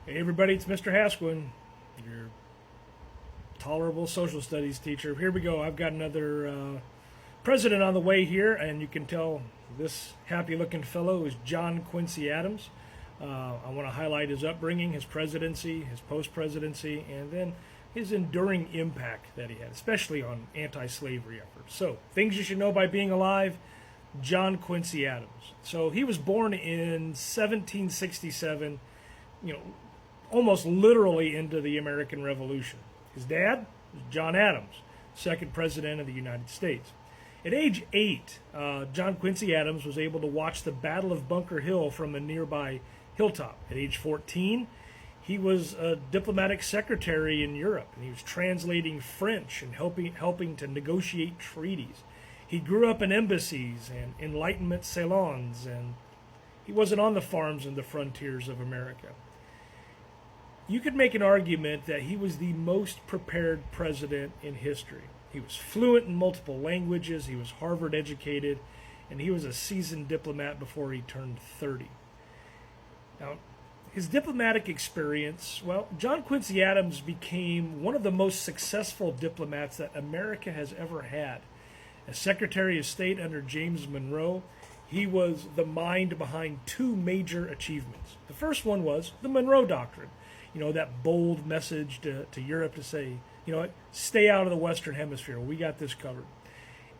Hey everybody, it's Mr. Hasquin, your tolerable social studies teacher. Here we go. I've got another president on the way here, and you can tell this happy-looking fellow is John Quincy Adams. I want to highlight his upbringing, his presidency, his post-presidency, and then his enduring impact that he had, especially on anti-slavery efforts. So, things you should know by being alive, John Quincy Adams. So, he was born in 1767, almost literally into the American Revolution. His dad was John Adams, second president of the United States. At age 8, John Quincy Adams was able to watch the Battle of Bunker Hill from a nearby hilltop. At age 14, he was a diplomatic secretary in Europe, and he was translating French and helping to negotiate treaties. He grew up in embassies and Enlightenment salons, and he wasn't on the farms and the frontiers of America. You could make an argument that he was the most prepared president in history. He was fluent in multiple languages, he was Harvard educated, and he was a seasoned diplomat before he turned 30. Now, his diplomatic experience, John Quincy Adams became one of the most successful diplomats that America has ever had. As Secretary of State under James Monroe, he was the mind behind two major achievements. The first one was the Monroe Doctrine. That bold message to Europe to say, stay out of the Western Hemisphere. We got this covered.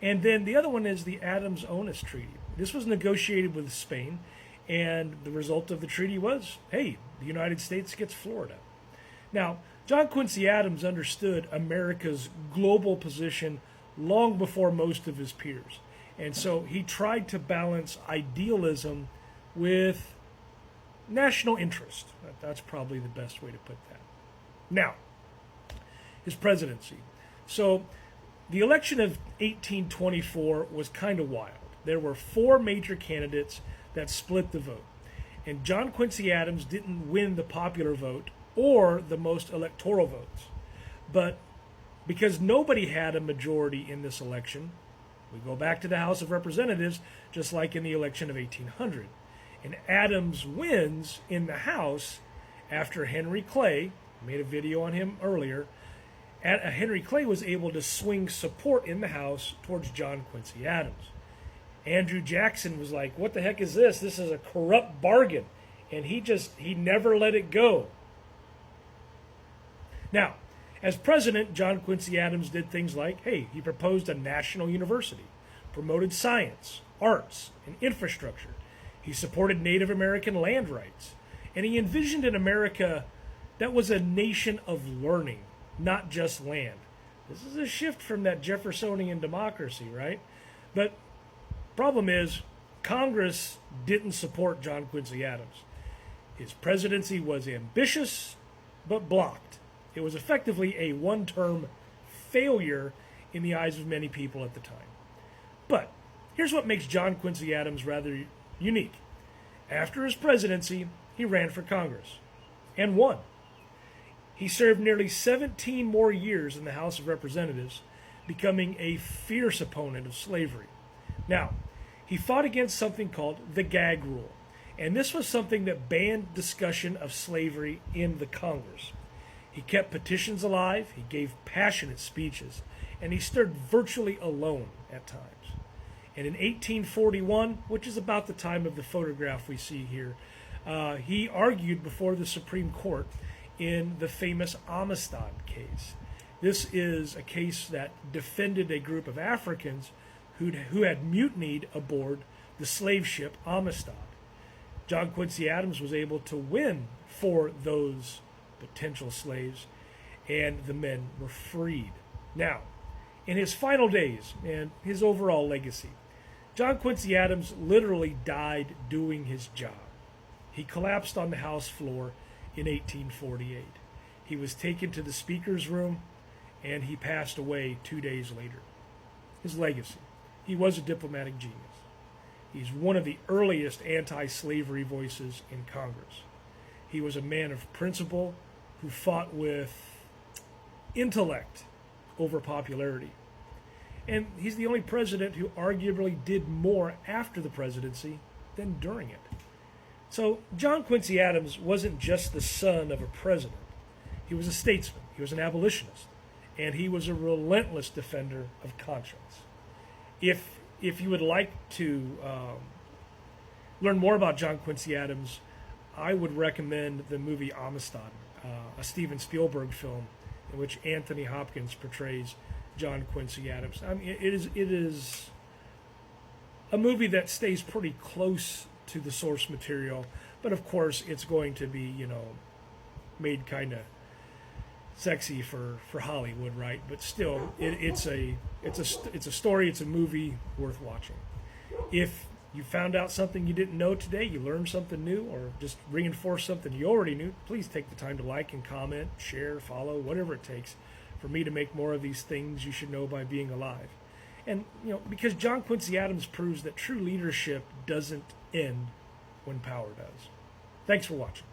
And then the other one is the Adams-Onis Treaty. This was negotiated with Spain, and the result of the treaty was, hey, the United States gets Florida. Now, John Quincy Adams understood America's global position long before most of his peers. And so he tried to balance idealism with national interest. That's probably the best way to put that. Now, his presidency. So, the election of 1824 was kind of wild. There were four major candidates that split the vote. And John Quincy Adams didn't win the popular vote or the most electoral votes. But because nobody had a majority in this election, we go back to the House of Representatives, just like in the election of 1800. And Adams wins in the House after Henry Clay, made a video on him earlier, Henry Clay was able to swing support in the House towards John Quincy Adams. Andrew Jackson was like, what the heck is this? This is a corrupt bargain. And he never let it go. Now, as president, John Quincy Adams did things like, he proposed a national university, promoted science, arts, and infrastructure. He supported Native American land rights, and he envisioned an America that was a nation of learning, not just land. This is a shift from that Jeffersonian democracy, right? But problem is, Congress didn't support John Quincy Adams. His presidency was ambitious, but blocked. It was effectively a one-term failure in the eyes of many people at the time. But here's what makes John Quincy Adams rather unique. After his presidency, he ran for Congress and won. He served nearly 17 more years in the House of Representatives, becoming a fierce opponent of slavery. Now, he fought against something called the gag rule, and this was something that banned discussion of slavery in the Congress. He kept petitions alive, he gave passionate speeches, and he stood virtually alone at times. And in 1841, which is about the time of the photograph we see here, he argued before the Supreme Court in the famous Amistad case. This is a case that defended a group of Africans who had mutinied aboard the slave ship Amistad. John Quincy Adams was able to win for those potential slaves, and the men were freed. Now, in his final days and his overall legacy, John Quincy Adams literally died doing his job. He collapsed on the House floor in 1848. He was taken to the Speaker's room, and he passed away 2 days later. His legacy. He was a diplomatic genius. He's one of the earliest anti-slavery voices in Congress. He was a man of principle who fought with intellect over popularity. And he's the only president who arguably did more after the presidency than during it. So John Quincy Adams wasn't just the son of a president. He was a statesman. He was an abolitionist, and he was a relentless defender of conscience. If you would like to learn more about John Quincy Adams, I would recommend the movie Amistad, a Steven Spielberg film in which Anthony Hopkins portrays John Quincy Adams. I mean, it is a movie that stays pretty close to the source material, but of course it's going to be, made kind of sexy for Hollywood, right? But still, it's a story, it's a movie worth watching. If you found out something you didn't know today, you learned something new, or just reinforce something you already knew, please take the time to like and comment, share, follow, whatever it takes for me to make more of these things you should know by being alive. And, because John Quincy Adams proves that true leadership doesn't end when power does. Thanks for watching.